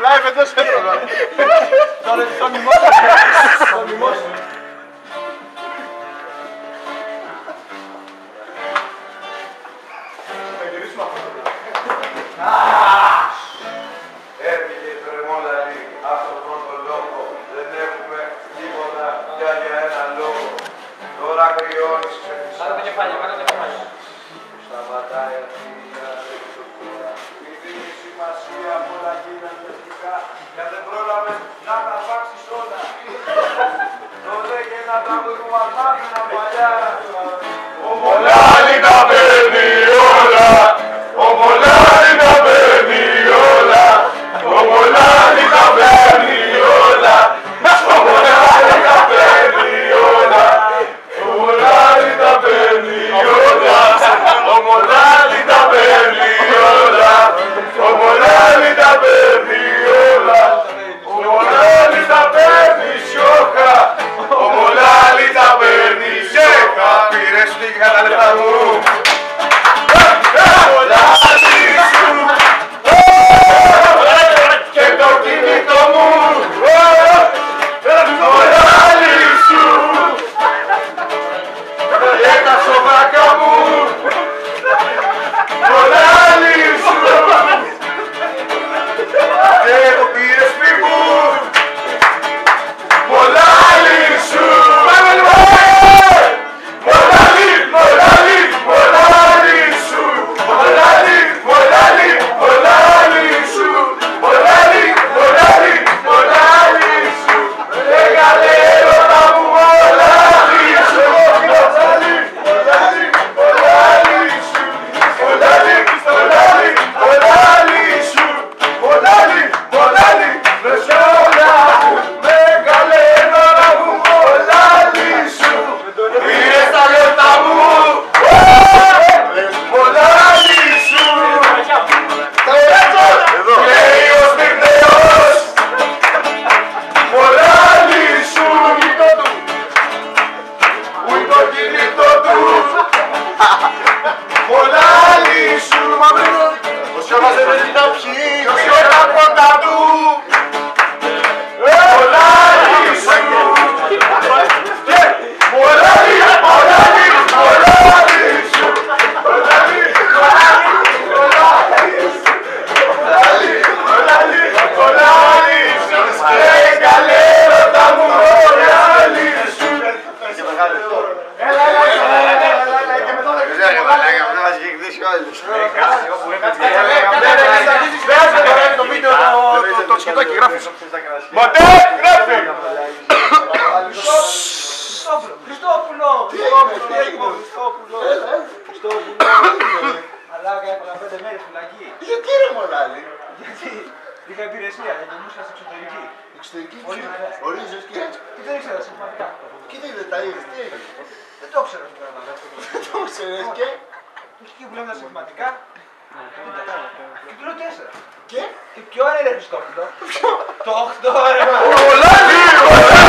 Live εντός έντρογα. Το μιμώσου. Θα γυρίσουμε αυτό. Έρχεται η τρεμόλαλη, αυτό τον πρώτο λόγο. Δεν έχουμε τίποτα για ένα λόγο. Τώρα κρυώνεις ξεφυσά. Κάτω το κεφάλι, κάτω το κεφάλι. Σταματάει αυτή η αριστοκούρα. Μη δίνει σημασία, όλα γίνανε θετικά. Για δεν πρόλαβες να τα βάξεις όλα. Τότε και ένα τραγούδι που μας μάθαιναν παλιά. Ο Μολάρη τα παίρνει όλα. Ο Μολάρη τα παίρνει όλα. Ο Μολάρη τα παίρνει όλα. Ο Μολάρη τα παίρνει όλα. Ο Μολάρη τα παίρνει όλα. Ο Μολάρη τα παίρνει όλα. Ο Μολάρη τα παίρνει όλα. Ο Μολάρη τα παίρνει σιώχα. Ο Μολάρη τα παίρνει σιώχα. Πήρες λίγα τα λεφτά μου. Και το κινητό μου. Μολάρη σου. Και τα σοβράκια μου. Μολάρη σου. Και το πήρες πίπου. Μολάρη σου. Μολάρη, μολάρη, μολάρη σου. Μολάρη, μολάρη, μολάρη σου. Μολάρη, μολάρη, μολάρη σου. Λέγανε έρωτα μου μολάρη σου. Μολάρη, μολάρη, μολάρη σου. Μολάρη, μολάρη, μολάρη σου. Μολάρη, μολάρη, μεσόλα μου. Μεγάλε έρωτα μου μολάρη σου. Πήρες τα λεφτά μου. Μολάρη σου. Λέει ο Σπυρτέος. Μολάρη σου. Πού είναι το κινητό του. Μολάρη σου. Ο Σιώμας δεν έχει να πιει. Ο Σιώμας κοντά του. Μολάρη σου. Μολάρη, μολάρη, μολάρη σου. Μολάρη, μολάρη, μολάρη σου. Μολάρη, μολάρη, μολάρη σου. Καλέ έρωτα μου μολάρη σου. Έλα, και μετά θα Δεν είναι μαλάκα, αυτό μας έχει εκδίσει όλους. το βίντεο το σκητάκι γράφεις. Μοντέ, γράφει! Χριστόπουλο! Τι έγινε? Μαλάκα, έπαγα 5 μέρες φυλακή. Γιατί ρε μολάρι? Γιατί είχα υπηρεσία, για το μουσικά στην εξωτερική. Εξωτερική Ορίζοντα. ορίζεις και έτσι. Και δεν ήξερα συμπαθητικά. Κοίτα είδε τα είδες, τι έγινε? Δεν το ήξερα στην Ελλάδα. Δεν το ξέρεις και... Εκεί που λέμε τα συμπαθητικά. Και του λέω 4. Και... Και ποιο είναι ρε Χριστόπουλο? Το 8 ρε. Μολάρη, μολάρη.